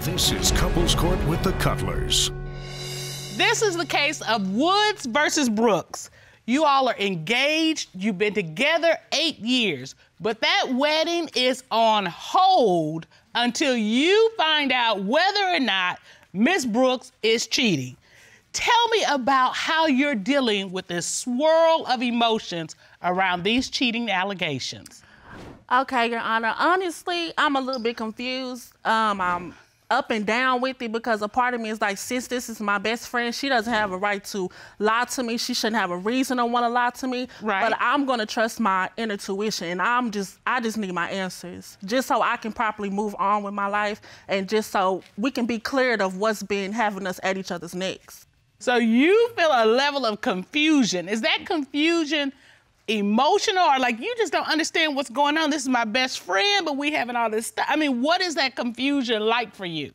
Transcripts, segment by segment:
This is Couples Court with the Cutlers. This is the case of Woods versus Brooks. You all are engaged. You've been together 8 years, but that wedding is on hold until you find out whether or not Miss Brooks is cheating. Tell me about how you're dealing with this swirl of emotions around these cheating allegations. Okay, Your Honor. Honestly, I'm a little bit confused. I'm up and down with it because a part of me is like, since this is my best friend, she doesn't have a right to lie to me. She shouldn't have a reason to want to lie to me. Right. But I'm gonna trust my inner tuition, and I just need my answers, just so I can properly move on with my life, and just so we can be cleared of what's been having us at each other's necks. So you feel a level of confusion. Is that confusion emotional, or like you just don't understand what's going on? This is my best friend, but we having all this stuff. I mean, what is that confusion like for you?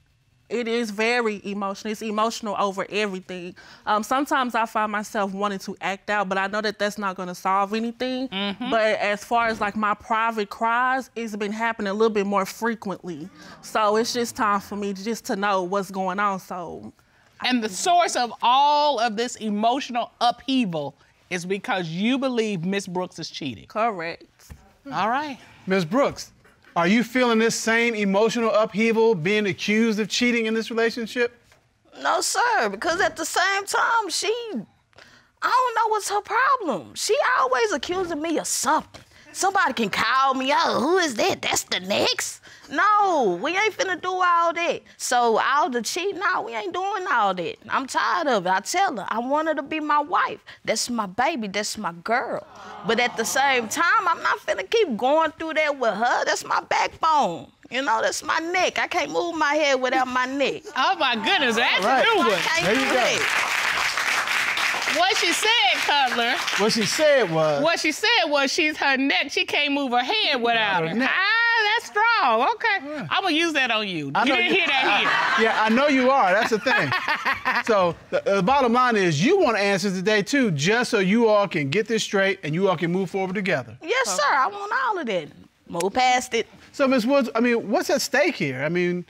It is very emotional. It's emotional over everything. Sometimes I find myself wanting to act out, but I know that that's not gonna solve anything. But as far as like my private cries, it's been happening a little bit more frequently. So it's just time for me just to know what's going on. And the source of all of this emotional upheaval is because you believe Miss Brooks is cheating. Correct. All right. Ms. Brooks, are you feeling this same emotional upheaval being accused of cheating in this relationship? No, sir, because at the same time, I don't know what's her problem. She always accusing me of something. Somebody can call me out. Who is that? That's the next? No, we ain't finna do all that. So all the cheating, no, we ain't doing all that. I'm tired of it. I tell her, I want her to be my wife. That's my baby, that's my girl. But at the same time, I'm not finna keep going through that with her. That's my backbone. You know, that's my neck. I can't move my head without my neck. Oh my goodness, that's Right. a new one. I can't There do you go. that. What she said, Cutler, What she said was... she's her neck. She can't move her head without it. neck. Ah, that's strong. Okay. I'm gonna use that on you. You didn't hear that here. Yeah, I know you are. That's the thing. So the bottom line is you want answers today, too, just so you all can get this straight and you all can move forward together. Yes, sir, I want all of that. Move past it. So, Ms. Woods, I mean, what's at stake here? I mean,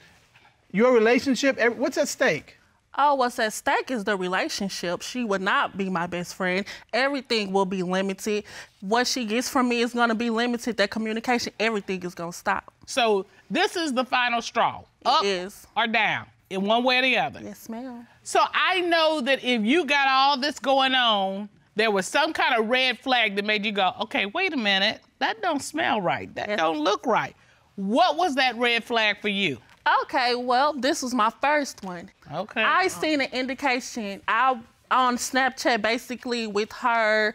your relationship, what's at stake? Oh, what's at stake is the relationship. She would not be my best friend. Everything will be limited. What she gets from me is gonna be limited. That communication, everything is gonna stop. So this is the final straw. Up It is. or down, in one way or the other. Yes, ma'am. So I know that if you got all this going on, there was some kind of red flag that made you go, okay, wait a minute, that don't smell right. That don't look right. What was that red flag for you? Okay, well, this was my first one. Okay. I seen an indication on Snapchat, basically with her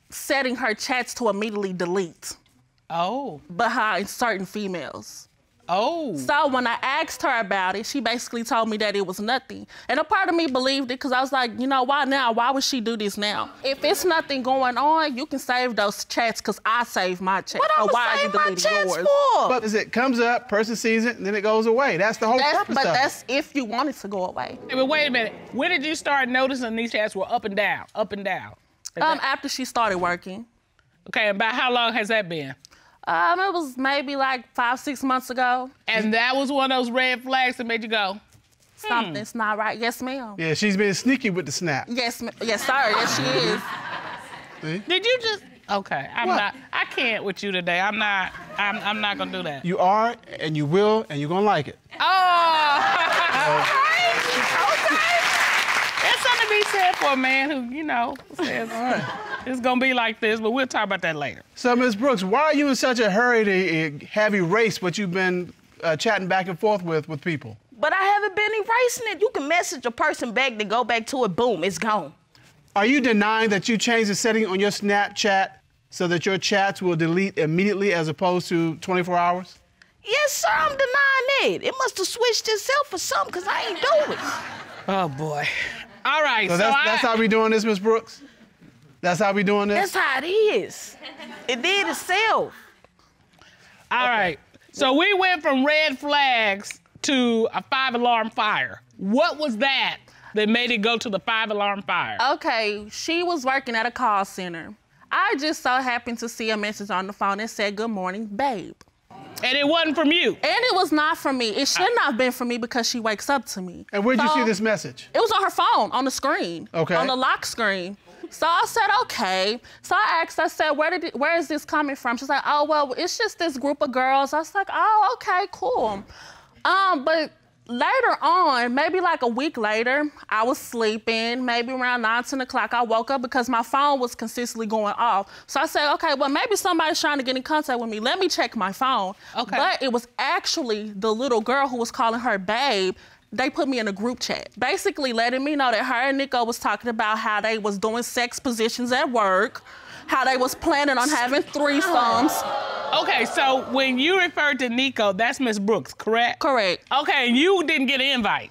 setting her chats to immediately delete Oh. behind certain females. Oh. So when I asked her about it, she basically told me that it was nothing. And a part of me believed it because I was like, you know, why now? Why would she do this now? If it's nothing going on, you can save those chats because I saved my chats. What So I'm why are gonna you save my deleting chats yours? for? But it comes up, person sees it, and then it goes away. That's the whole purpose But of it. that's if you want it to go away. But wait a minute. When did you start noticing these chats were up and down, up and down? After she started working. Okay, about how long has that been? It was maybe like 5-6 months ago. And that was one of those red flags that made you go, Something's not right. Yes, ma'am. Yeah, she's been sneaky with the snap. Yes, yes, sir. Yes, she is. See? did you just, okay, I can't with you today. I'm not gonna do that. You are, and you will, and you're gonna like it. Oh, okay. There's something to be said for a man who, you know, says it's gonna be like this, but we'll talk about that later. So, Ms. Brooks, why are you in such a hurry to have erased what you've been chatting back and forth with people? But I haven't been erasing it. You can message a person back to go back to it, boom, it's gone. Are you denying that you changed the setting on your Snapchat so that your chats will delete immediately as opposed to 24 hours? Yes, sir, I'm denying it. It must have switched itself or something, because I ain't do it. Oh, boy. All right, So that's how we doing this, Ms. Brooks? That's how we doing this? That's how it is. It did itself. All right. So we went from red flags to a 5-alarm fire. What was that made it go to the 5-alarm fire? Okay, she was working at a call center. I just so happened to see a message on the phone that said, "Good morning, babe." And it wasn't from you? And it was not from me. It should not have been from me because she wakes up to me. And where'd you see this message? It was on her phone, on the screen. Okay. On the lock screen. So I said, okay. So I asked, I said, where is this coming from? She's like, oh, well, it's just this group of girls. I was like, oh, okay, cool. But later on, maybe like a week later, I was sleeping, maybe around 9, 10 o'clock, I woke up because my phone was consistently going off. So I said, okay, well, maybe somebody's trying to get in contact with me. Let me check my phone. Okay. But it was actually the little girl who was calling her babe. They put me in a group chat, basically letting me know that her and Nico was talking about how they was doing sex positions at work, how they was planning on having threesomes. Okay, so when you referred to Nico, that's Miss Brooks, correct? Correct. Okay, and you didn't get an invite?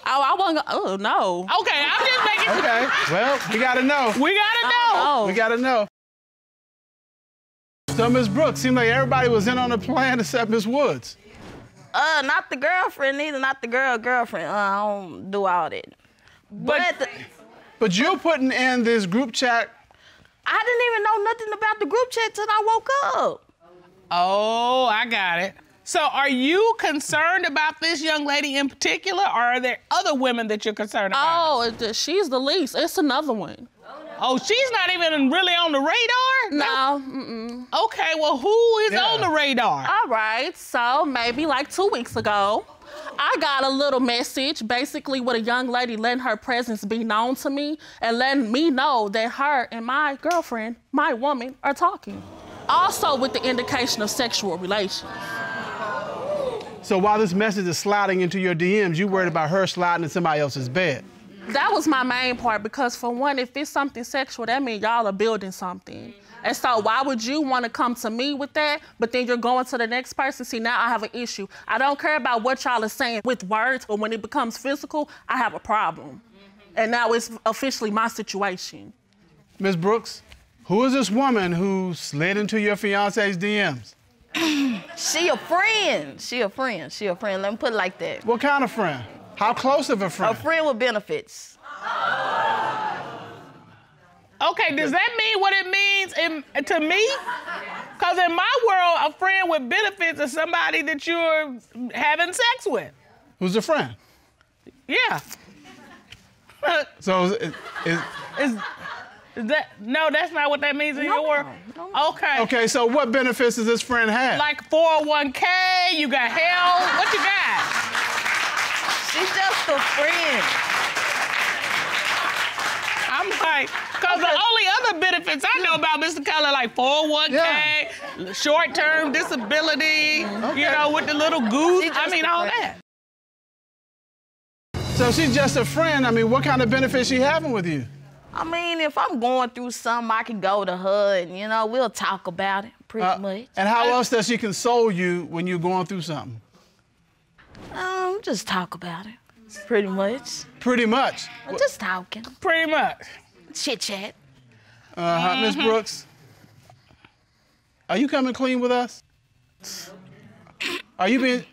Oh, I wasn't, oh, no. Okay, I'm just making sure. Okay, well, we gotta know. We gotta know. Oh. We gotta know. So, Miss Brooks, seemed like everybody was in on the plan except Miss Woods. Not the girlfriend, neither, not the girlfriend. I don't do all that. But you're putting in this group chat. I didn't even know nothing about the group chat till I woke up. Oh, I got it. So are you concerned about this young lady in particular, or are there other women that you're concerned about? Oh, she's the least. It's another one. Oh, she's not even really on the radar? No, mm-mm. Okay, well, who is on the radar? All right, so maybe like 2 weeks ago, I got a little message, basically with a young lady letting her presence be known to me and letting me know that her and my girlfriend, my woman, are talking. Also with the indication of sexual relations. So while this message is sliding into your DMs, you worried about her sliding in somebody else's bed? That was my main part because for one, if it's something sexual, that means y'all are building something. And so why would you want to come to me with that, but then you're going to the next person? See, now I have an issue. I don't care about what y'all are saying with words, but when it becomes physical, I have a problem. And now it's officially my situation. Ms. Brooks, who is this woman who slid into your fiance's DMs? She a friend. She a friend. Let me put it like that. What kind of friend? How close of a friend? A friend with benefits. Okay, does that mean what it means to me? Because in my world, a friend with benefits is somebody that you're having sex with. Who's a friend? Yeah. So Is that, no, that's not what that means in your world? No. Okay. Okay, so what benefits does this friend have? Like 401k, you got health, what you got? She's just a friend. I'm like, because the only other benefits I know about Mr. Keller, like 401k, short-term disability, you know, with the little goose, I mean, all that. So she's just a friend. I mean, what kind of benefits she having with you? I mean, if I'm going through something, I can go to her and, you know, we'll talk about it pretty much. And how else does she console you when you're going through something? Just talk about it, pretty much. Pretty much? Just talking. Pretty much. Chit-chat. Miss Brooks, are you coming clean with us? Are you being...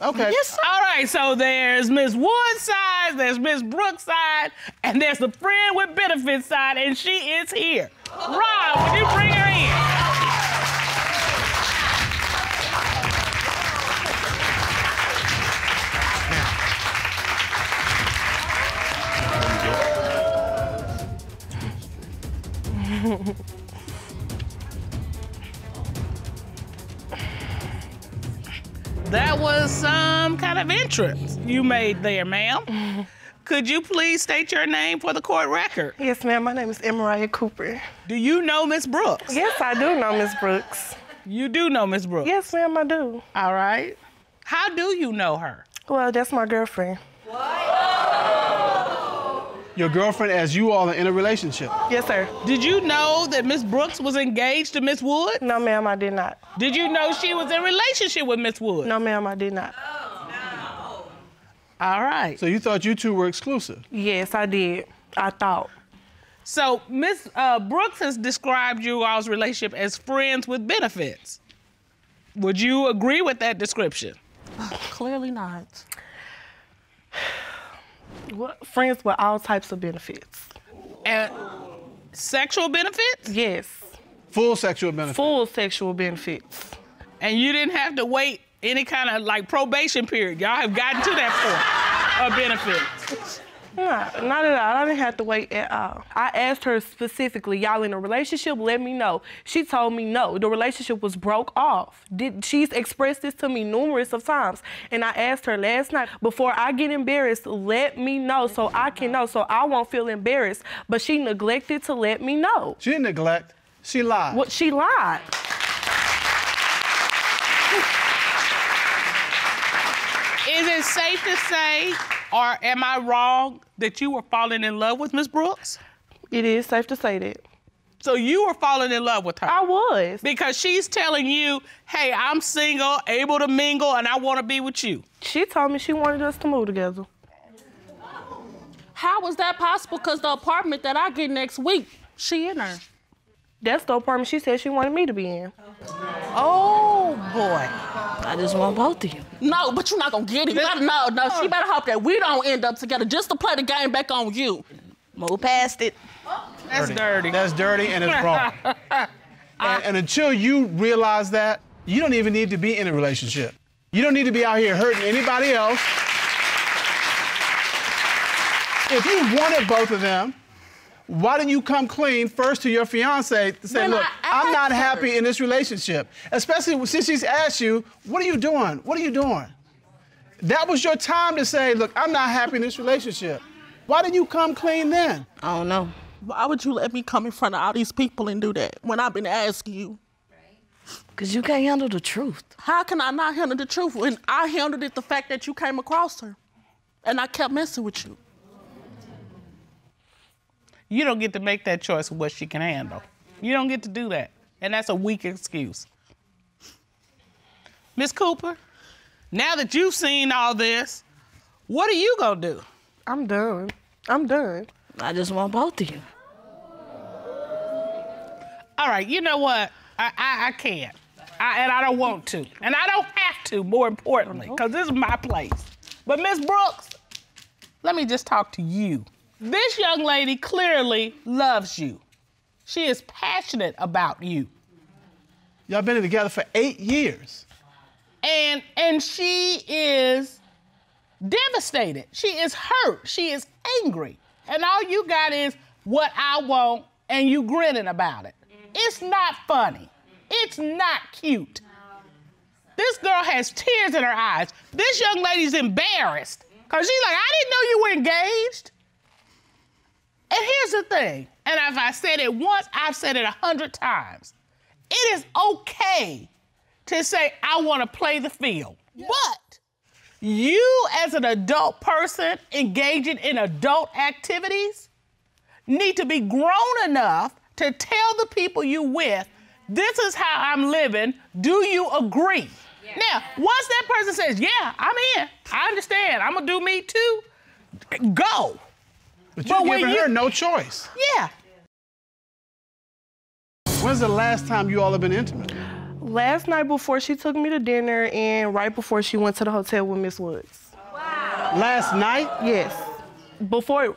Okay. Yes, sir. All right, so there's Miss Wood's side, there's Miss Brooks' side, and there's the friend with benefits side, and she is here. Rob, would you bring her in? That was some kind of entrance you made there, ma'am. Could you please state your name for the court record? Yes, ma'am. My name is Emariah Cooper. Do you know Miss Brooks? Yes, I do know Miss Brooks. You do know Miss Brooks? Yes, ma'am, I do. All right. How do you know her? Well, that's my girlfriend. Your girlfriend as you all are in a relationship? Yes, sir. Did you know that Miss Brooks was engaged to Miss Wood? No, ma'am, I did not. Did you know she was in a relationship with Miss Wood? No, ma'am, I did not. All right. So you thought you two were exclusive? Yes, I did. I thought. So Miss Brooks has described you all's relationship as friends with benefits. Would you agree with that description? Clearly not. Friends with all types of benefits. And sexual benefits? Yes. Full sexual benefits? Full sexual benefits. And you didn't have to wait any kind of like probation period. Y'all have gotten to that point of benefits. Not at all. I didn't have to wait at all. I asked her specifically, y'all in a relationship? Let me know. She told me no. The relationship was broke off. She's expressed this to me numerous of times. And I asked her last night, before I get embarrassed, let me know so I can know, so I won't feel embarrassed. But she neglected to let me know. She didn't neglect. She lied. What? She lied. Is it safe to say, or am I wrong, that you were falling in love with Miss Brooks? It is safe to say that. So you were falling in love with her? I was. Because she's telling you, hey, I'm single, able to mingle, and I want to be with you. She told me she wanted us to move together. How was that possible? Because the apartment that I get next week, she in there. That's the apartment she said she wanted me to be in. Oh, boy. I just want both of you. No, but you're not gonna get it. No, she better hope that we don't end up together just to play the game back on you. Move past it. That's dirty. That's dirty and it's wrong. and until you realize that, you don't even need to be in a relationship. You don't need to be out here hurting anybody else. If you wanted both of them, why didn't you come clean first to your fiance to say, look, I'm not happy in this relationship? Especially since she's asked you, what are you doing? What are you doing? That was your time to say, look, I'm not happy in this relationship. Why didn't you come clean then? I don't know. Why would you let me come in front of all these people and do that when I've been asking you? Because you can't handle the truth. How can I not handle the truth when I handled it the fact that you came across her and I kept messing with you? You don't get to make that choice of what she can handle. You don't get to do that. And that's a weak excuse. Miss Cooper, now that you've seen all this, what are you gonna do? I'm done. I'm done. I just want both of you. All right, you know what? I can't. And I don't want to. And I don't have to, more importantly, because this is my place. But Miss Brooks, let me just talk to you. This young lady clearly loves you. She is passionate about you. Y'all been together for 8 years. And she is devastated. She is hurt. She is angry. And all you got is what I want, and you grinning about it. It's not funny. It's not cute. This girl has tears in her eyes. This young lady's embarrassed because she's like, I didn't know you were engaged. And here's the thing, and if I said it once, I've said it 100 times. It is okay to say, I want to play the field. Yeah. But you as an adult person engaging in adult activities need to be grown enough to tell the people you with, this is how I'm living, do you agree? Yeah. Now, once that person says, yeah, I'm in, I understand, I'm gonna do me too, go. But you're giving her no choice. Yeah. When's the last time you all have been intimate? Last night before she took me to dinner and right before she went to the hotel with Miss Woods. Wow. Last night? Yes. Before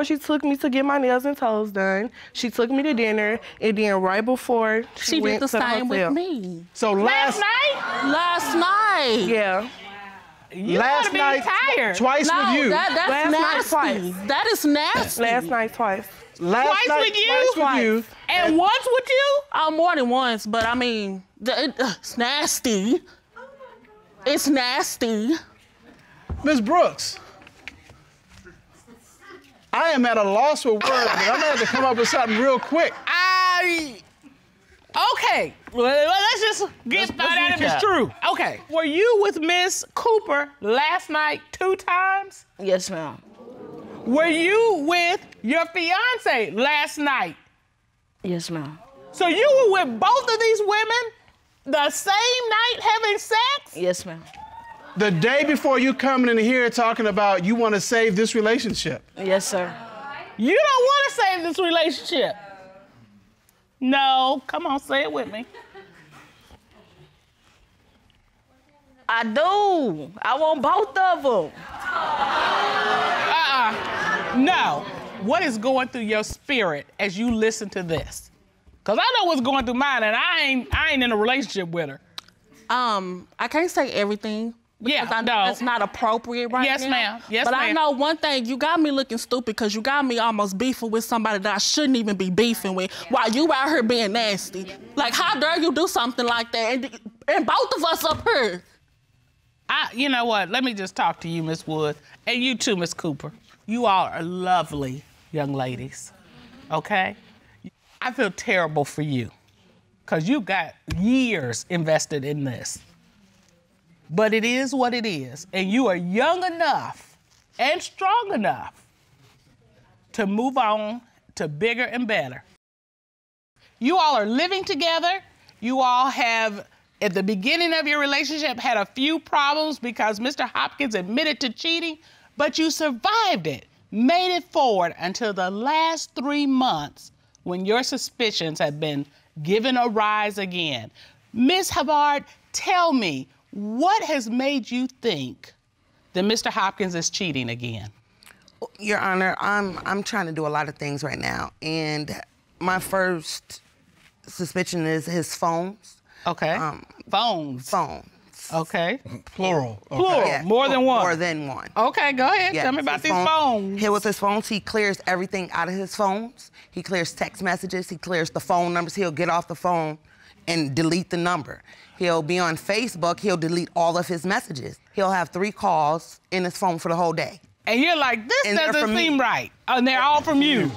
she took me to get my nails and toes done, she took me to dinner, and then right before she went did the to the same hotel. with me. So last night? Last night. Yeah. You last night, tired. Twice with you. That's last nasty. night twice. That is nasty. Last night twice. Twice with you? And once with you? More than once, but I mean, it's nasty. It's nasty. Ms. Brooks, I am at a loss for words, but I'm gonna have to come up with something real quick. Okay, well, let's just find out if it's true. Okay, were you with Miss Cooper last night 2 times? Yes, ma'am. Were you with your fiance last night? Yes, ma'am. So you were with both of these women the same night having sex? Yes, ma'am. The day before you coming in here talking about you want to save this relationship. Yes, sir. You don't want to save this relationship. No, come on, say it with me. I do. I want both of them. No. What is going through your spirit as you listen to this? Because I know what's going through mine, and I ain't in a relationship with her. I can't say everything. Yeah, Because I know it's not appropriate right Yes, now. ma'am. Yes, but ma'am. I know one thing, you got me looking stupid because you got me almost beefing with somebody that I shouldn't even be beefing with while you out here being nasty. Like, how dare you do something like that? And both of us up here. You know what? Let me just talk to you, Miss Wood, and you too, Miss Cooper. You all are lovely young ladies, okay? I feel terrible for you because you got years invested in this. But it is what it is, and you are young enough and strong enough to move on to bigger and better. You all are living together. You all have, at the beginning of your relationship, had a few problems because Mr. Hopkins admitted to cheating, but you survived it, made it forward until the last 3 months when your suspicions have been given a rise again. Ms. Havard, tell me, what has made you think that Mr. Hopkins is cheating again? Your Honor, I'm trying to do a lot of things right now, and my first suspicion is his phones. Okay. Phones. Phones. Okay. Plural. Okay. Plural. Yeah, More than one. More than one. Okay, go ahead. Yes, Tell me about his these phone- phones. Here with his phones, he clears everything out of his phones. He clears text messages. He clears the phone numbers. He'll get off the phone and delete the number. He'll be on Facebook. He'll delete all of his messages. He'll have 3 calls in his phone for the whole day. And you're like, this And they're doesn't from seem me. right. And they're all from you.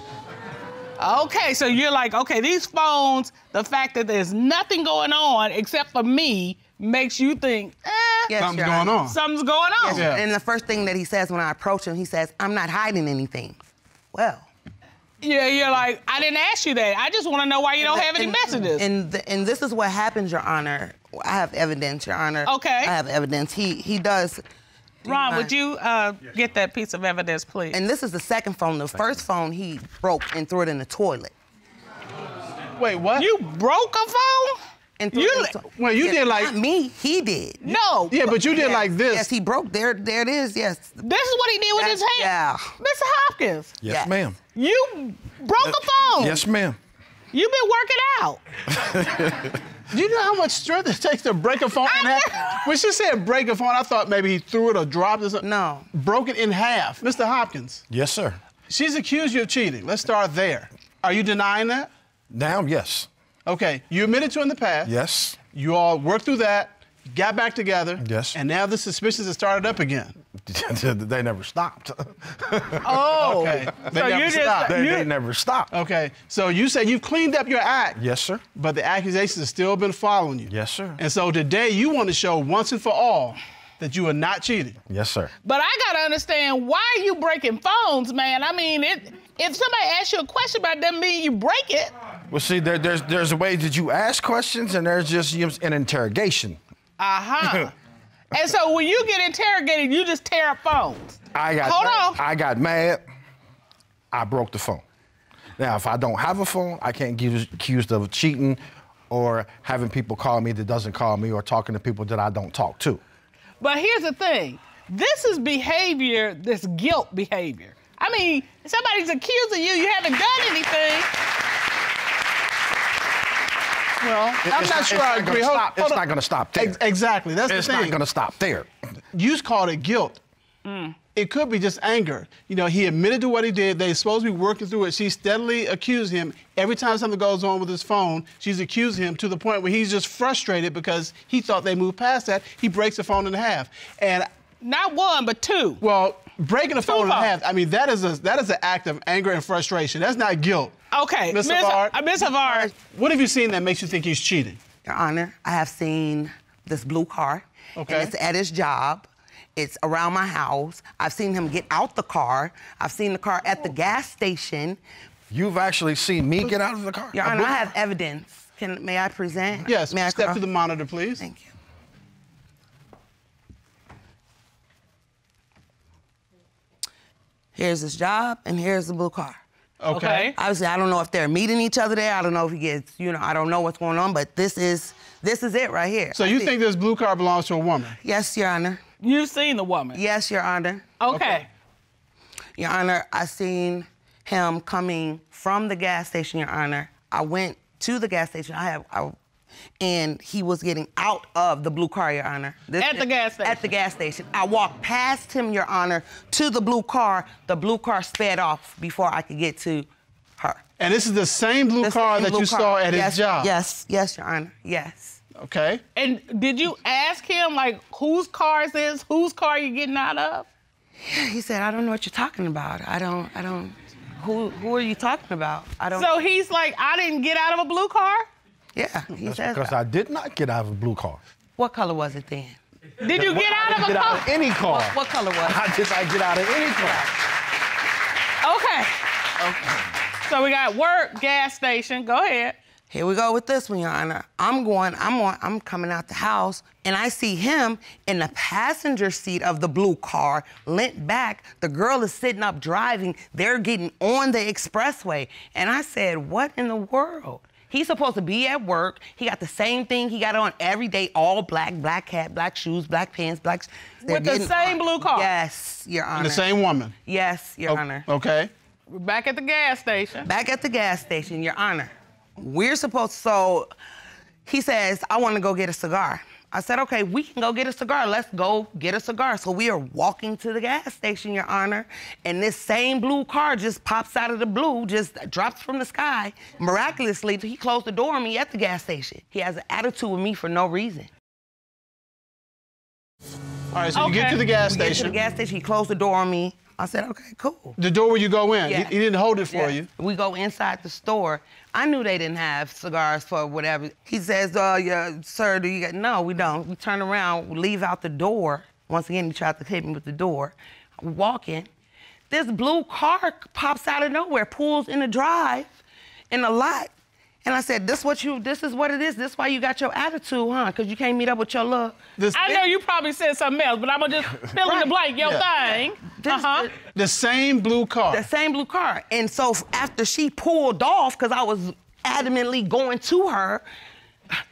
Okay, so you're like, okay, these phones, the fact that there's nothing going on except for me makes you think, Yes, Something's Your going Honor. on. something's going on. Yeah. And the first thing that he says when I approach him, he says, "I'm not hiding anything." Well. Yeah, you're like, I didn't ask you that. I just want to know why you don't have any messages. And this is what happens, Your Honor. I have evidence, Your Honor. Okay. I have evidence. He does. Ron, would you get that piece of evidence, please? And this is the second phone. The first phone he broke and threw it in the toilet. Wait, what? You broke a phone? And threw You it in li- the toilet. Well, you did like- Not me. He did. No. Yeah, but you did like this. Yes, he broke. There it is. Yes. This is what he did with his hand. Yeah. Mr. Hopkins, Yes, Yes. ma'am. you broke a phone. Yes, ma'am. You've been working out. Do you know how much strength it takes to break a phone in half? When she said break a phone, I thought maybe he threw it or dropped it. Or something. No. Broke it in half. Mr. Hopkins, Yes, sir. she's accused you of cheating. Let's start there. Are you denying that? Now, yes. Okay, you admitted to in the past. Yes. You all worked through that, got back together. Yes. And now the suspicions have started up again. They never stopped. Oh. Okay. They So never you just stopped. They never stopped. Okay, so you say you've cleaned up your act. Yes, sir. But the accusations have still been following you. Yes, sir. And so today you want to show once and for all that you are not cheating. Yes, sir. But I gotta understand, why are you breaking phones, man? I mean, if somebody asks you a question about it, doesn't mean you break it. Well, see, there's a way that you ask questions, and there's just an interrogation. Uh-huh. And so when you get interrogated, you just tear up phones. Hold on. I got mad. I broke the phone. Now, if I don't have a phone, I can't get accused of cheating or having people call me that doesn't call me or talking to people that I don't talk to. But here's the thing. This is behavior, this guilt behavior. I mean, somebody's accusing you haven't done anything. Well, I'm not sure I agree. It's not going to stop there. Exactly, that's It's the thing. not going to stop there. You called it guilt. It could be just anger. You know, he admitted to what he did. They're supposed to be working through it. She steadily accused him. Every time something goes on with his phone, she's accusing him to the point where he's just frustrated because he thought they moved past that. He breaks the phone in half. And Not one, but two. well, breaking the phone in phones. half, I mean, that is an act of anger and frustration. That's not guilt. Okay, Ms. Havard, Ms. Havard. what have you seen that makes you think he's cheating? Your Honor, I have seen this blue car. Okay. And it's at his job. It's around my house. I've seen him get out the car. I've seen the car at the gas station. You've actually seen me get out of the car? Your Honor, I have evidence. May I present? Yes, May I step to the monitor, please. Thank you. Here's his job, and here's the blue car. Okay. Obviously, I don't know if they're meeting each other there. I don't know if he gets, I don't know what's going on, but this is it right here. So you think this blue car belongs to a woman? Yes, Your Honor. You've seen the woman? Yes, Your Honor. Okay. Your Honor, I seen him coming from the gas station, Your Honor. I went to the gas station. and he was getting out of the blue car, Your Honor. At the gas station? At the gas station. I walked past him, Your Honor, to the blue car. The blue car sped off before I could get to her. And this is the same blue car that you saw at his job? Yes, yes, Your Honor, yes. Okay. And did you ask him, like, whose car is this? Whose car are you getting out of? Yeah, he said, I don't know what you're talking about. I don't, who are you talking about? I don't. So he's like, I didn't get out of a blue car? Yeah, he That's says because that. I did not get out of a blue car. What color was it then? Did you get out of a Get car? out of any car. What color was it? I did not get out of any car. Okay. So we got work, gas station. Go ahead. Here we go with this one, Your Honor. I'm coming out the house, and I see him in the passenger seat of the blue car, leant back. The girl is sitting up driving. They're getting on the expressway. And I said, what in the world? He's supposed to be at work. He got the same thing he got on every day, all black, black hat, black shoes, black pants, black... With the same blue car? Yes, Your Honor. And the same woman? Yes, Your Honor. Okay. We're back at the gas station. Back at the gas station, Your Honor. We're supposed to, so he says, I want to go get a cigar. I said, okay, we can go get a cigar. Let's go get a cigar. So we are walking to the gas station, Your Honor, and this same blue car just pops out of the blue, just drops from the sky. Miraculously, he closed the door on me at the gas station. He has an attitude with me for no reason. All right, so you get to the gas We get to station. the gas station, he closed the door on me. I said, okay, cool. The door where you go in. Yeah. He didn't hold it for you. We go inside the store. I knew they didn't have cigars for whatever. He says, yeah, sir, do you get... No, we don't. We turn around, we leave out the door. Once again, he tried to hit me with the door. We walk in. This blue car pops out of nowhere, pulls in the drive, in the lot. And I said, this is what it is. This is why you got your attitude, huh? Because you can't meet up with your love. I know you probably said something else, but I'm going to just fill in the blank, your thing. The same blue car. The same blue car. And so after she pulled off, because I was adamantly going to her,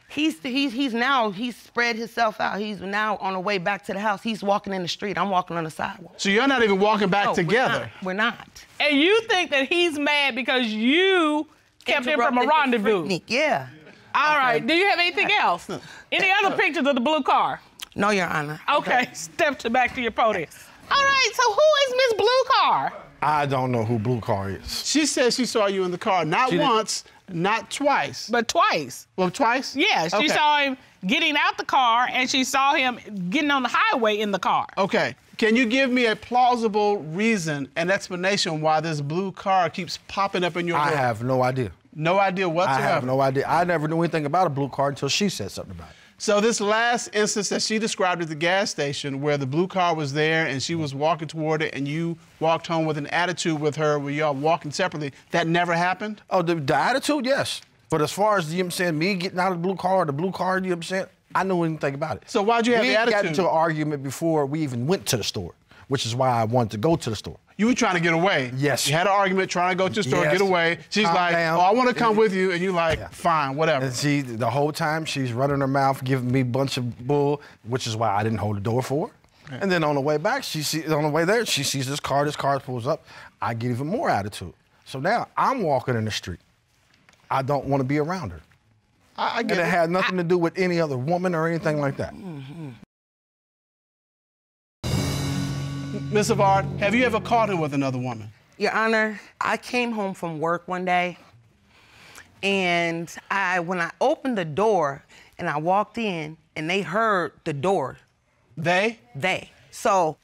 he's spread himself out. He's now on the way back to the house. He's walking in the street. I'm walking on the sidewalk. So you're not even walking back together? We're not. And you think that he's mad because you kept him from a rendezvous? Yeah. All right. Do you have anything else? Any other pictures of the blue car? No, Your Honor. Okay. Step back to your podium. All right. So who is Miss Blue Car? I don't know who blue car is. She said she saw you in the car, not once, not twice. But twice. Well, twice? Yeah. She saw him getting out the car, and she saw him getting on the highway in the car. Okay. Can you give me a plausible reason, an explanation why this blue car keeps popping up in your door? I have no idea. No idea whatsoever? I have no idea. I never knew anything about a blue car until she said something about it. So this last instance that she described at the gas station where the blue car was there and she was walking toward it and you walked home with an attitude with her where y'all walking separately, that never happened? Oh, the attitude, yes. But as far as, you know what I'm saying, me getting out of the blue car or the blue car, you know what I'm saying, I knew anything about it. So why'd you have the attitude? We got into an argument before we even went to the store, which is why I wanted to go to the store. You were trying to get away. Yes. You had an argument trying to go to the store, get away. She's like, down. oh, I want to come with you. And you like, fine, whatever. And she, the whole time, she's running her mouth, giving me a bunch of bull, which is why I didn't hold the door for her. Yeah. And then on the way back, on the way there, she sees this car pulls up. I get even more attitude. So now I'm walking in the street. I don't want to be around her. I get it. And it had nothing to do with any other woman or anything like that. Ms. Havard, have you ever caught him with another woman? Your Honor, I came home from work one day, and when I opened the door and I walked in, and they heard the door. They? They. So,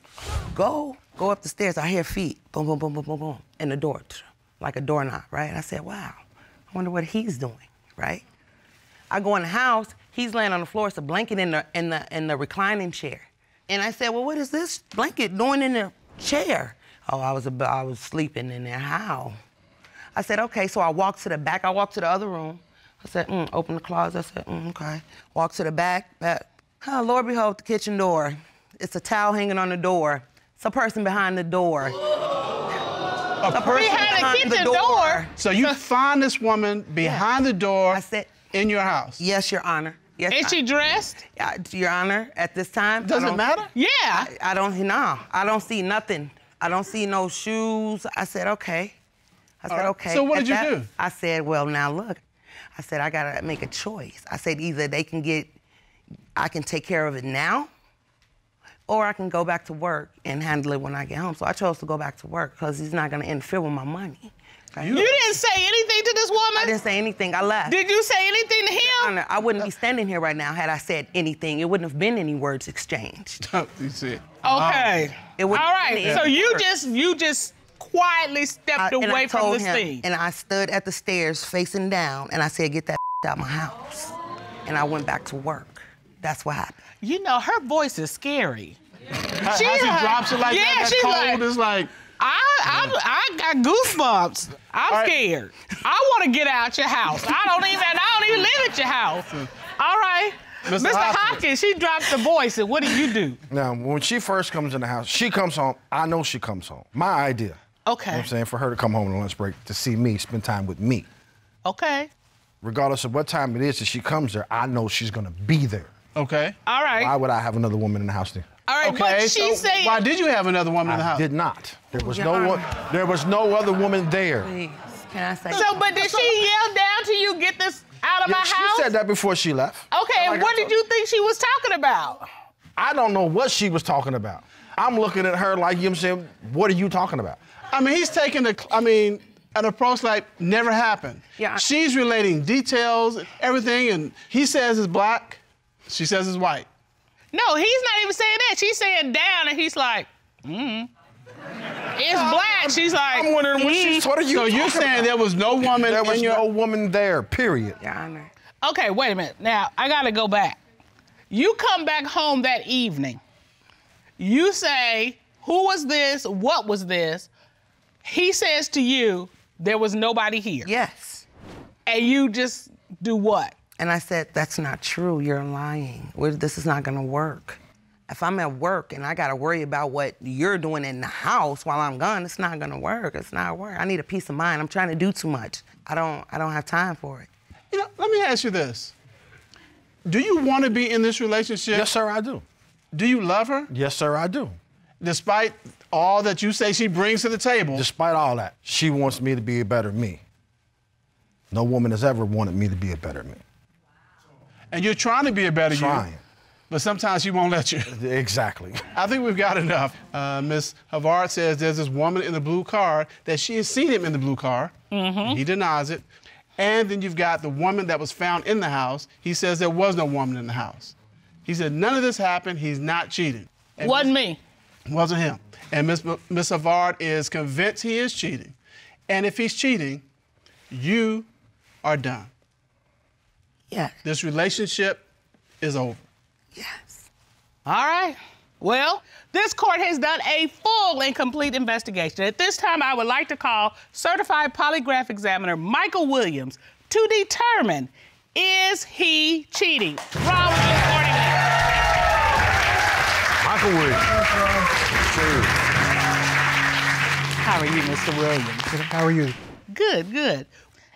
go up the stairs. I hear feet, boom, boom, boom, boom, boom, boom, in the door, like a doorknob, right? I said, wow, I wonder what he's doing, right? I go in the house, he's laying on the floor, it's a blanket in the reclining chair. And I said, well, what is this blanket doing in the chair? Oh, I was sleeping in there. How? I said, okay, so I walked to the back. I walked to the other room. I said, open the closet. I said, okay. Walked to the back. Oh, Lord behold, the kitchen door. It's a towel hanging on the door. It's a person behind the door. A person behind the door? So you find this woman behind the door in your house? Yes, Your Honor. Yes, Is she dressed? Your Honor, at this time. Does it matter? Yeah. I don't see nothing. I don't see no shoes. I said, okay. I said, okay. So what did you do? I said, well, now look. I said, I gotta make a choice. I said, either I can take care of it now, or I can go back to work and handle it when I get home. So I chose to go back to work because he's not gonna interfere with my money. Okay? You didn't say anything to this woman? I didn't say anything, I left. Did you say anything to him? Your Honor, I wouldn't be standing here right now had I said anything. It wouldn't have been any words exchanged. You see. Okay. It would. All right. So you just quietly stepped away from this thing. And I stood at the stairs facing down, and I said, get that out my house. And I went back to work. That's what happened. You know, her voice is scary. How she drops it like that? That cold is like... I got goosebumps. I'm scared. I want to get out your house. I don't even live at your house. All right. Mr. Hopkins, she drops the voice, and what do you do? Now, when she first comes in the house, she comes home. I know she comes home. My idea. Okay. You know what I'm saying? For her to come home on the lunch break to see me, spend time with me. Okay. Regardless of what time it is that she comes there, I know she's gonna be there. Okay. All right. Why would I have another woman in the house then? All right, okay, but she said... Why did you have another woman in the house? I did not. There was no other woman there. Please, can I say So, but did she yell down to you, get this out of my house? She said that before she left. Okay, and what did you think she was talking about? I don't know what she was talking about. I'm looking at her like, you know what I'm saying, what are you talking about? I mean, he's taking an approach like never happened. Yeah. She's relating details, everything, and he says it's black, she says it's white. No, he's not even saying that. She's saying down, and he's like, It's black. She's like, I'm wondering what are you So talking you're saying there was no woman There was in your... no woman there, period. Your Honor. Okay, wait a minute. Now, I gotta go back. You come back home that evening. You say, who was this? What was this? He says to you, there was nobody here. Yes. And you just do what? And I said, that's not true, you're lying. This is not gonna work. If I'm at work and I gotta worry about what you're doing in the house while I'm gone, it's not gonna work, it's not work. I need a peace of mind, I'm trying to do too much. I don't have time for it. You know, let me ask you this. Do you want to be in this relationship? Yes, sir, I do. Do you love her? Yes, sir, I do. Despite all that you say she brings to the table? Despite all that, she wants me to be a better me. No woman has ever wanted me to be a better me. And you're trying to be a better you, but sometimes she won't let you. Exactly. I think we've got enough. Ms. Havard says there's this woman in the blue car that she has seen him in the blue car. Mm-hmm. He denies it. And then you've got the woman that was found in the house. He says there was no woman in the house. He said none of this happened. He's not cheating. And Wasn't me. Wasn't him. And Ms. Havard is convinced he is cheating. And if he's cheating, you are done. Yes. This relationship is over. Yes. All right. Well, this court has done a full and complete investigation. At this time, I would like to call certified polygraph examiner Michael Williams to determine, is he cheating? Round of 40 minutes. Michael Williams. How are you, Mr. Williams? How are you? Good, good.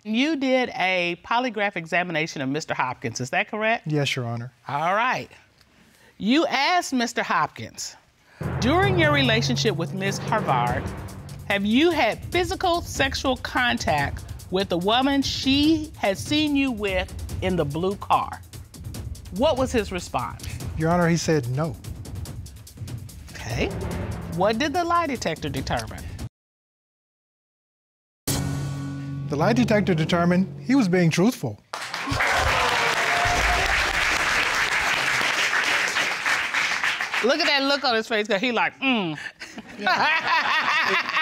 You did a polygraph examination of Mr. Hopkins, is that correct? Yes, Your Honor. All right. You asked Mr. Hopkins, during your relationship with Ms. Havard, have you had physical sexual contact with the woman she had seen you with in the blue car? What was his response? Your Honor, he said no. Okay. What did the lie detector determine? The lie detector determined he was being truthful. Look at that look on his face, because he like, It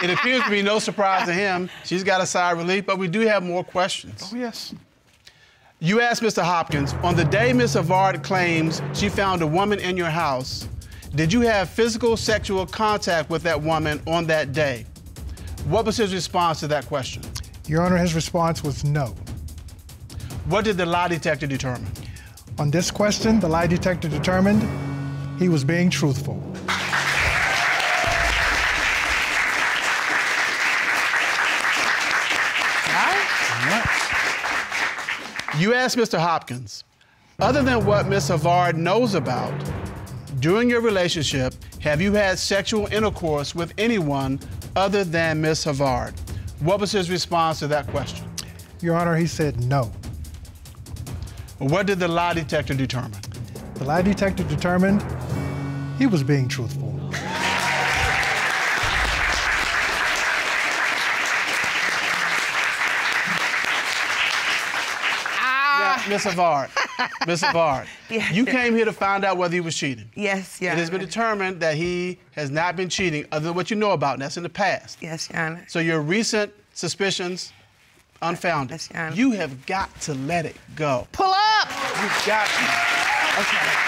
appears to be no surprise to him. She's got a sigh of relief, but we do have more questions. Oh, yes. You asked Mr. Hopkins, on the day Ms. Havard claims she found a woman in your house, did you have physical sexual contact with that woman on that day? What was his response to that question? Your Honor, his response was no. What did the lie detector determine? On this question, the lie detector determined he was being truthful. You asked Mr. Hopkins, other than what Ms. Havard knows about, during your relationship, have you had sexual intercourse with anyone other than Ms. Havard? What was his response to that question? Your Honor, he said no. What did the lie detector determine? The lie detector determined he was being truthful. Miss Havard, Miss Havard, you came here to find out whether he was cheating. Yes, Your It Honor. has been determined that he has not been cheating, other than what you know about, and that's in the past. Yes, Your Honor. So your recent suspicions, unfounded. Yes, Your Honor. You have got to let it go. Pull up. You've got to. Okay.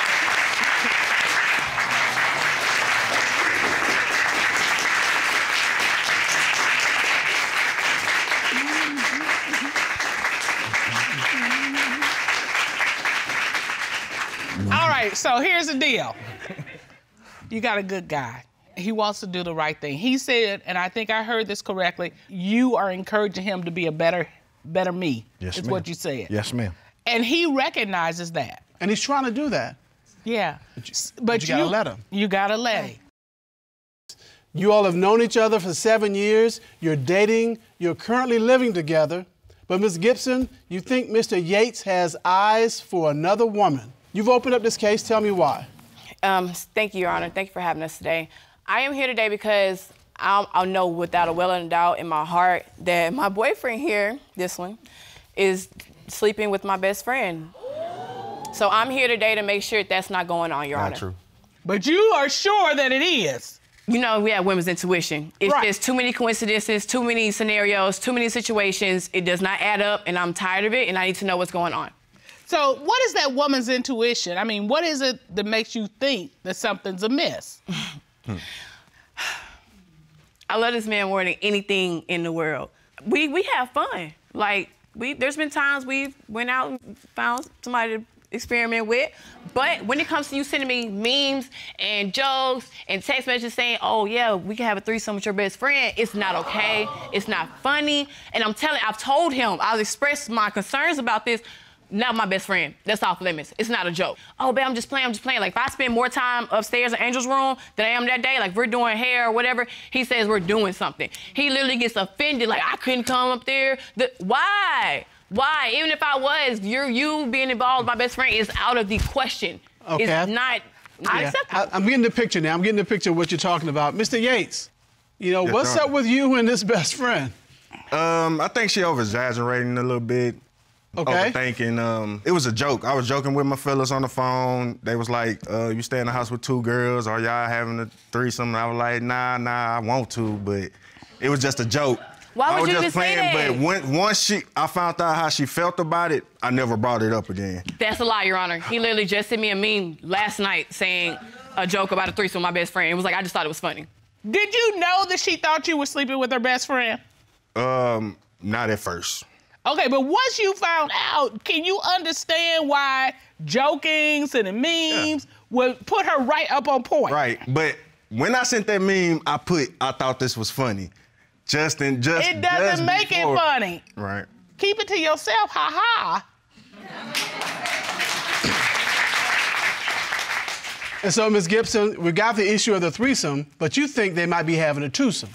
All right, so here's the deal. You got a good guy. He wants to do the right thing. He said, and I think I heard this correctly, you are encouraging him to be a better me. Yes, is ma'am. what you said. Yes, ma'am. And he recognizes that. And he's trying to do that. Yeah. But you gotta let him. You gotta let him. You all have known each other for 7 years. You're dating. You're currently living together. But Ms. Gipson, you think Mr. Yates has eyes for another woman. You've opened up this case. Tell me why. Thank you, Your Honor. Thank you for having us today. I am here today because I know without a well and doubt in my heart that my boyfriend here, this one, is sleeping with my best friend. So I'm here today to make sure that's not going on, Your Honor. Not true. But you are sure that it is. You know, we have women's intuition. It's just too many coincidences, too many scenarios, too many situations. It does not add up, and I'm tired of it, and I need to know what's going on. So what is that woman's intuition? I mean, what is it that makes you think that something's amiss? I love this man more than anything in the world. We have fun. Like, there's been times we went out and found somebody to experiment with, but when it comes to you sending me memes and jokes and text messages saying, oh yeah, we can have a threesome with your best friend, it's not okay, it's not funny. And I've told him, I've expressed my concerns about this. Not my best friend. That's off limits. It's not a joke. Oh, babe, I'm just playing. Like, if I spend more time upstairs in Angel's room than I am that day, like, we're doing hair or whatever, he says we're doing something. He literally gets offended, like, I couldn't come up there. Why? Why? Even if I was, you being involved with my best friend is out of the question. Okay. It's not acceptable. I'm getting the picture now. I'm getting the picture of what you're talking about. Mr. Yates, you know, what's up with you and this best friend? I think she over-exaggerating a little bit. Okay. Overthinking. It was a joke. I was joking with my fellas on the phone. They was like, you stay in the house with 2 girls, or y'all having a threesome? And I was like, nah, I want to, but it was just a joke. Why would you just even say playing, that? but once I found out how she felt about it, I never brought it up again. That's a lie, Your Honor. He literally just sent me a meme last night saying a joke about a threesome with my best friend. It was like, I just thought it was funny. Did you know that she thought you were sleeping with her best friend? Not at first. Okay, but once you found out, can you understand why joking, sending memes would put her right up on point? Right, but when I sent that meme, I thought this was funny. It doesn't make it funny. Right. Keep it to yourself, ha-ha. And so, Ms. Gipson, we got the issue of the threesome, but you think they might be having a twosome.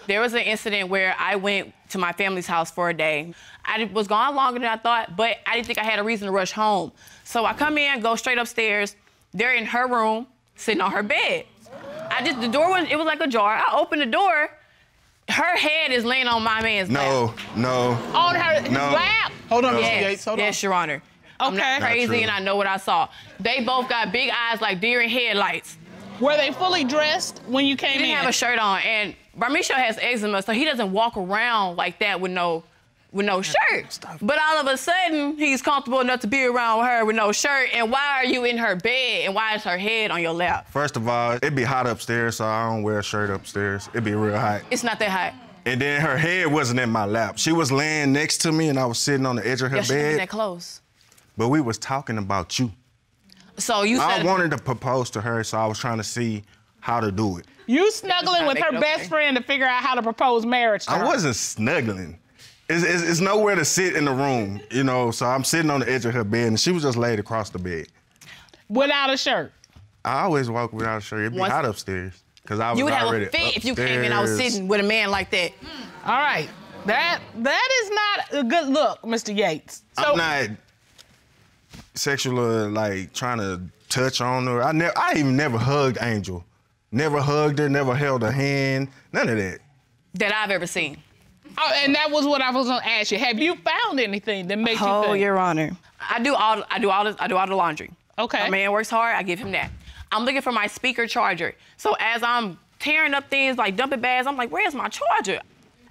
There was an incident where I went to my family's house for a day. I was gone longer than I thought, but I didn't think I had a reason to rush home. So I come in, go straight upstairs. They're in her room, sitting on her bed. The door was like ajar. I opened the door. Her head is laying on my man's lap. No. On his lap? Hold on, Yes. Mr. Yates, hold on. Yes, Your Honor. I'm not crazy and I know what I saw. They both got big eyes like deer in headlights. Were they fully dressed when you came in? He didn't have a shirt on, and Barmisha has eczema, so he doesn't walk around like that with no shirt. But all of a sudden, he's comfortable enough to be around her with no shirt, and why are you in her bed, and why is her head on your lap? First of all, it'd be hot upstairs, so I don't wear a shirt upstairs. It'd be real hot. It's not that hot. And then her head wasn't in my lap. She was laying next to me, and I was sitting on the edge of her She wasn't bed. that close. But we was talking about you. So you said... I wanted to propose to her, so I was trying to see how to do it. You snuggling with her best friend to figure out how to propose marriage to her. I wasn't snuggling. It's nowhere to sit in the room, you know, so I'm sitting on the edge of her bed, and she was just laid across the bed. Without a shirt? I always walk without a shirt. It'd be hot upstairs, because I was You would already have a fit upstairs. if you came in, I was sitting with a man like that. All right. That is not a good look, Mr. Yates. So, I'm not... sexual, like trying to touch on her. I even never hugged Angel. Never hugged her, never held her hand, none of that. That I've ever seen. Oh, and that was what I was gonna ask you. Have you found anything that makes you think? Oh, Your Honor. I do all the laundry. Okay. My man works hard, I give him that. I'm looking for my speaker charger. So as I'm tearing up things like dumping bags, I'm like, where's my charger?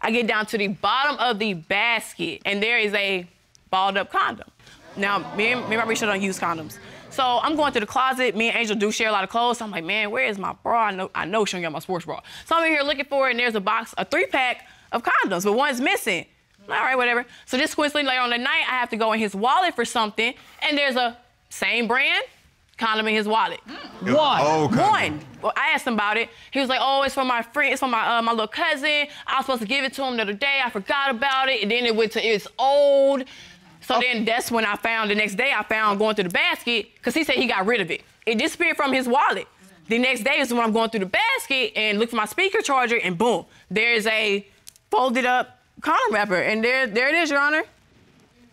I get down to the bottom of the basket and there is a balled up condom. Now, me and Risha don't use condoms. So I'm going through the closet. Me and Angel do share a lot of clothes. So I'm like, man, where is my bra? I know she don't got my sports bra. So I'm in here looking for it, and there's a box, a 3-pack of condoms, but one's missing. All right, whatever. So just coincidentally, later on the night, I have to go in his wallet for something, and there's a same brand condom in his wallet. One. Well, I asked him about it. He was like, oh, it's for my friend, it's for my little cousin. I was supposed to give it to him the other day. I forgot about it, and then it went to, it's old. So then that's when I found, the next day I found going through the basket, because he said he got rid of it. It disappeared from his wallet. The next day is when I'm going through the basket and look for my speaker charger, and boom, there's a folded up condom wrapper, and there it is, Your Honor.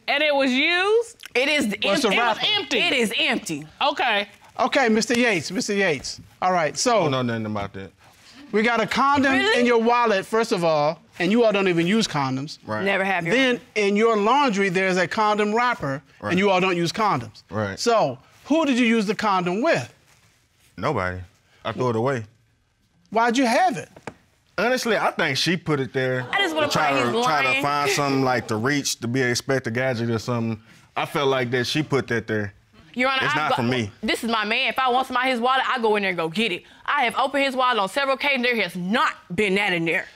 And it was used? It is It was empty. It is empty. Okay. Okay, Mr. Yates. All right, so. I don't know nothing about that. We got a condom in your wallet, first of all, and you all don't even use condoms. Right. Never have. Then in your laundry, there's a condom wrapper, and you all don't use condoms. Right. So who did you use the condom with? Nobody. I threw it away. Why'd you have it? Honestly, I think she put it there. I just want to try lying. to find something like to reach, to be an Inspector Gadget or something. I felt like that she put that there. Your Honor, it's not for me. This is my man. If I want something out of his wallet, I go in there and go get it. I have opened his wallet on several occasions. There has not been that in there.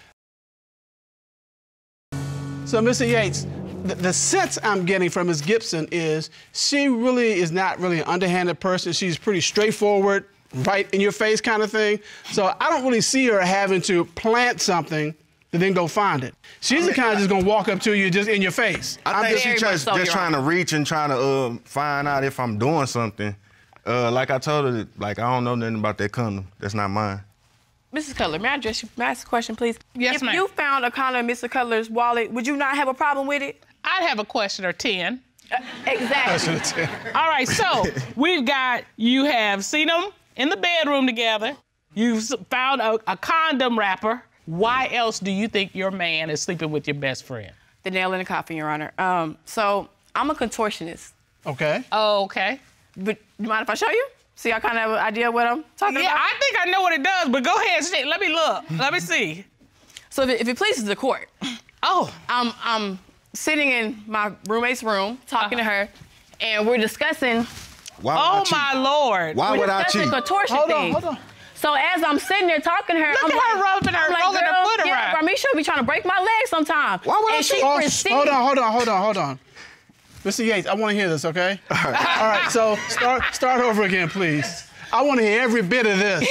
So, Mr. Yates, the sense I'm getting from Ms. Gipson is she really is not really an underhanded person. She's pretty straightforward, right in your face kind of thing. So I don't really see her having to plant something and then go find it. She's the kind of just gonna walk up to you just in your face. I think she's just trying to reach and trying to find out if I'm doing something. Like I told her, like, I don't know nothing about that condom. That's not mine. Mrs. Cutler, may I ask a question, please? Yes, ma'am. If you found a condom in Mr. Cutler's wallet, would you not have a problem with it? I'd have a question or 10. Exactly. All right, so you have seen them in the bedroom together. You've found a condom wrapper. Why else do you think your man is sleeping with your best friend? The nail in the coffin, Your Honor. So I'm a contortionist. Okay. Oh, okay. But you mind if I show you? See, I kind of have an idea of what I'm talking about? Yeah, I think I know what it does, but go ahead, let me look. Let me see. So if it pleases the court, oh, I'm sitting in my roommate's room talking to her, and we're discussing. Oh my Lord! Why would I cheat? We're discussing contortion things. Hold on. So as I'm sitting there talking to her, Look at her rolling her foot around. Ramisha be trying to break my leg sometimes. Why would I cheat? Hold on. Mr. Yates, I want to hear this, okay? All right, so start over again, please. I want to hear every bit of this.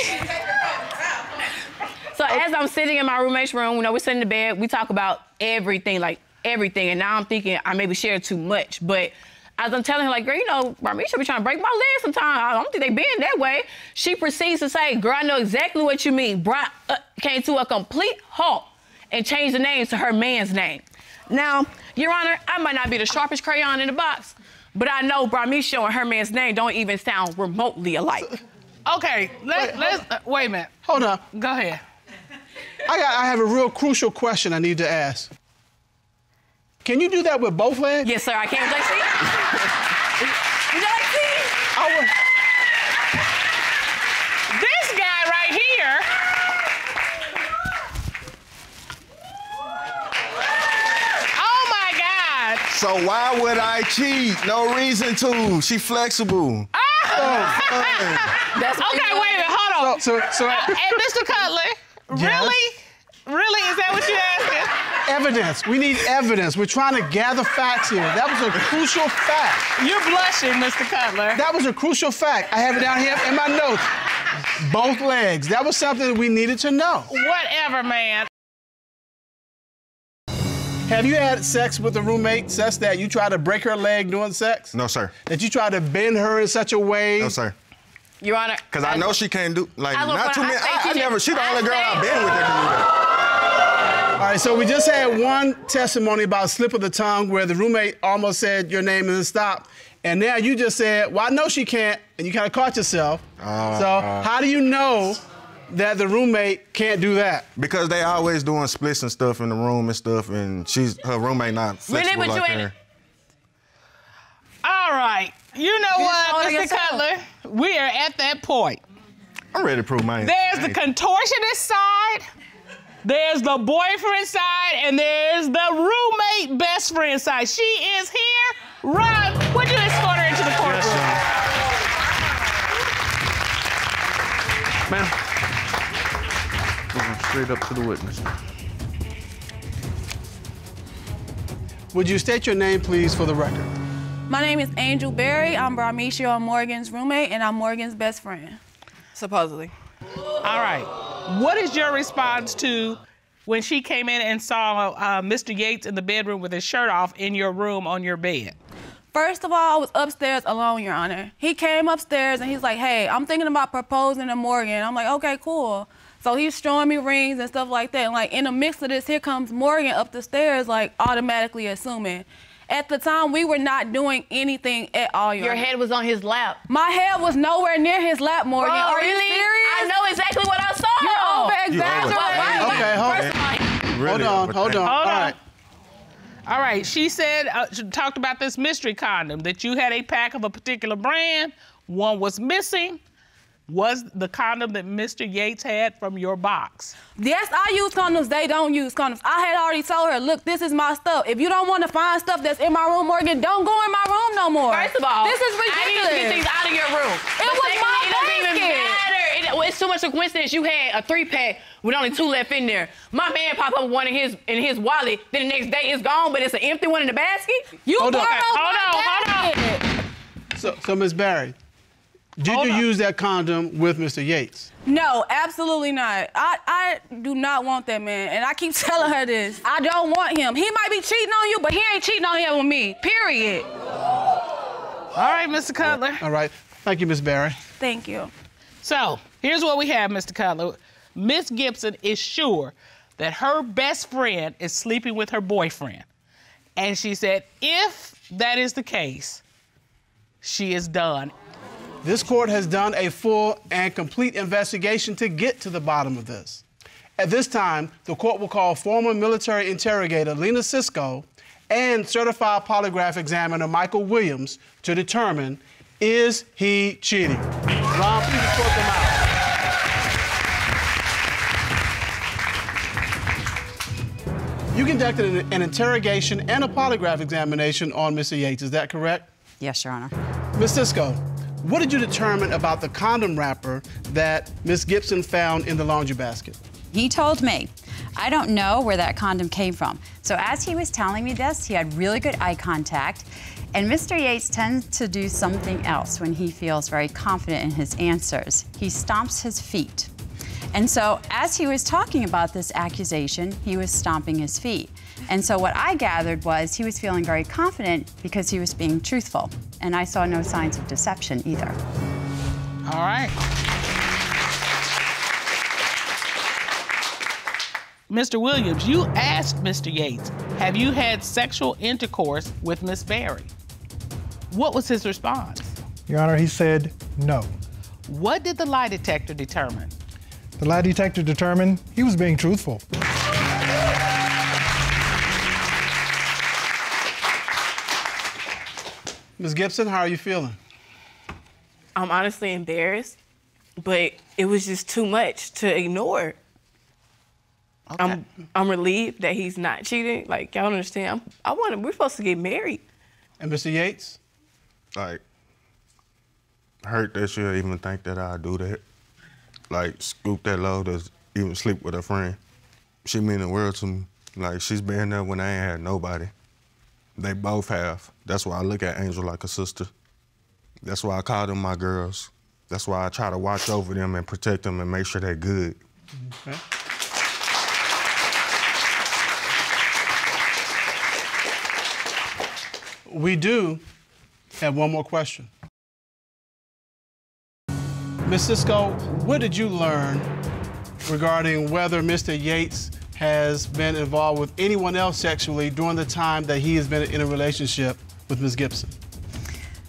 So as I'm sitting in my roommate's room, we're sitting in the bed, we talk about everything, and now I'm thinking I maybe shared too much, but as I'm telling her, like, girl, Ramisha be trying to break my leg sometimes. I don't think they been that way. She proceeds to say, girl, I know exactly what you mean. Came to a complete halt and changed the name to her man's name. Now, Your Honor, I might not be the sharpest crayon in the box, but I know Bramisha and her man's name don't even sound remotely alike. Okay, let's wait a minute. Hold on. Go ahead. I have a real crucial question I need to ask. Can you do that with both legs? Yes, sir, I can. Would you like to see? Would you like to see? This guy right here. Oh my God. So why would I cheat? No reason to. She flexible. That's okay, wait a minute, hold on. So and Mr. Cutler, yes? Really? Is that what you're asking? Evidence. We need evidence. We're trying to gather facts here. That was a crucial fact. You're blushing, Mr. Cutler. That was a crucial fact. I have it down here in my notes. Both legs. That was something that we needed to know. Whatever, man. Have you had sex with a roommate such that you try to break her leg during sex? No, sir. That you try to bend her in such a way? No, sir. Your Honor. Because I know she can't do, like, not too many. She the only girl I've been with that can do that. All right, so we just had one testimony about slip of the tongue where the roommate almost said your name and then stopped, And now you just said, well, I know she can't, and you kind of caught yourself. So how do you know that the roommate can't do that? Because they always doing splits and stuff in the room and stuff, and her roommate not flexible Really, but like you her. ain't. All right. You know what, Mr. Cutler? We are at that point. I'm ready to prove mine. There's the contortionist side, there's the boyfriend side, and there's the roommate best friend side. She is here. Ron, would you escort her into the courtroom? Ma'am, going straight up to the witness. Would you state your name, please, for the record? My name is Angel Berry. I'm Bramisha Morgan's roommate, and I'm Morgan's best friend. Supposedly. All right. What is your response to when she came in and saw Mr. Yates in the bedroom with his shirt off in your room on your bed? First of all, I was upstairs alone, Your Honor. He came upstairs and he's like, hey, I'm thinking about proposing to Morgan. I'm like, okay, cool. So he's showing me rings and stuff like that. And like in the mix of this, here comes Morgan up the stairs, like automatically assuming. At the time, we were not doing anything at all, Your Honor. head was on his lap. My head was nowhere near his lap, Morgan. Bro, Are really? you serious? I know exactly what I saw. You're over-exaggerating. Okay, hold on. All right. All right, she said, she talked about this mystery condom, that you had a pack of a particular brand, one was missing. Was the condom that Mr. Yates had from your box? Yes, I use condoms. They don't use condoms. I had already told her, look, this is my stuff. If you don't want to find stuff that's in my room, Morgan, don't go in my room no more. First of all, this is ridiculous. I need to get things out of your room. It was my basket. It doesn't even matter. It's too much of a coincidence. You had a 3-pack with only 2 left in there. My man popped up with one in his wallet. Then the next day it's gone, but it's an empty one in the basket. You Hold on. Hold on. So Ms. Barry, did you use that condom with Mr. Yates? No, absolutely not. I do not want that man, and I keep telling her this. I don't want him. He might be cheating on you, but he ain't cheating on him with me, period. All right, Mr. Cutler. All right. Thank you, Ms. Barry. Thank you. So, here's what we have, Mr. Cutler. Miss Gibson is sure that her best friend is sleeping with her boyfriend. And she said, if that is the case, she is done. This court has done a full and complete investigation to get to the bottom of this. At this time, the court will call former military interrogator Lena Cisco and certified polygraph examiner Michael Williams to determine, is he cheating? Ron, please report them out. You conducted an interrogation and a polygraph examination on Mr. Yates, is that correct? Yes, Your Honor. Ms. Cisco, what did you determine about the condom wrapper that Ms. Gibson found in the laundry basket? He told me, I don't know where that condom came from. So as he was telling me this, he had really good eye contact. And Mr. Yates tends to do something else when he feels very confident in his answers. He stomps his feet. And so as he was talking about this accusation, he was stomping his feet. And so what I gathered was he was feeling very confident because he was being truthful. And I saw no signs of deception either. All right. Mr. Williams, you asked Mr. Yates, have you had sexual intercourse with Miss Barry? What was his response? Your Honor, he said no. What did the lie detector determine? The lie detector determined he was being truthful. Ms. Gibson, how are you feeling? I'm honestly embarrassed, but it was just too much to ignore. Okay. I'm relieved that he's not cheating. Like, y'all understand? We're supposed to get married. And Mr. Yates? Like, hurt that she'll even think that I do that. Like, scoop that low to even sleep with her friend. She mean the world to me. Like, she's been there when I ain't had nobody. They both have. That's why I look at Angel like a sister. That's why I call them my girls. That's why I try to watch over them and protect them and make sure they're good. Okay. We do have one more question. Ms. Cisco, what did you learn regarding whether Mr. Yates has been involved with anyone else sexually during the time that he has been in a relationship with Ms. Gibson?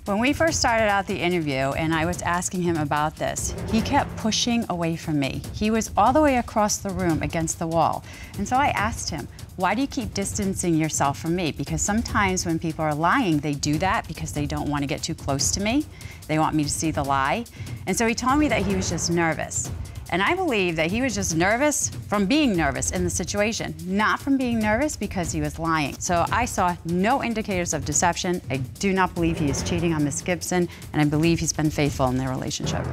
When we first started out the interview and I was asking him about this, he kept pushing away from me. He was all the way across the room against the wall. And so I asked him, why do you keep distancing yourself from me? Because sometimes when people are lying, they do that because they don't want to get too close to me. They want me to see the lie. And so he told me that he was just nervous. And I believe that he was just nervous from being nervous in the situation, not from being nervous because he was lying. So I saw no indicators of deception. I do not believe he is cheating on Ms. Gibson, and I believe he's been faithful in their relationship.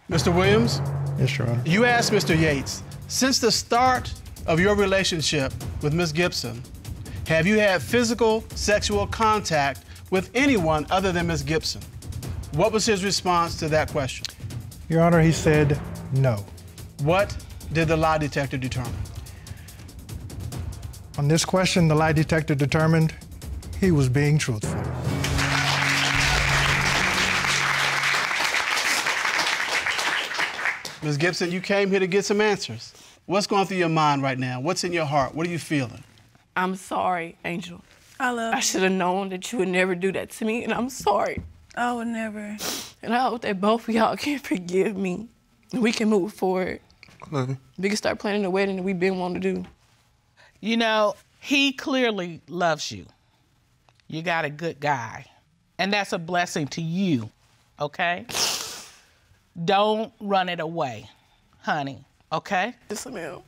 Mr. Williams? Yes, Your Honor. You asked Mr. Yates, since the start of your relationship with Ms. Gibson, have you had physical, sexual contact with anyone other than Ms. Gibson? What was his response to that question? Your Honor, he said no. What did the lie detector determine? On this question, the lie detector determined he was being truthful. Ms. Gibson, you came here to get some answers. What's going through your mind right now? What's in your heart? What are you feeling? I'm sorry, Angel. I love you. I should have known that you would never do that to me, and I'm sorry. I would never. And I hope that both of y'all can forgive me, and we can move forward. I love you. We can start planning the wedding that we've been wanting to do. You know, he clearly loves you. You got a good guy. And that's a blessing to you, okay? Don't run it away, honey, okay? Yes, ma'am.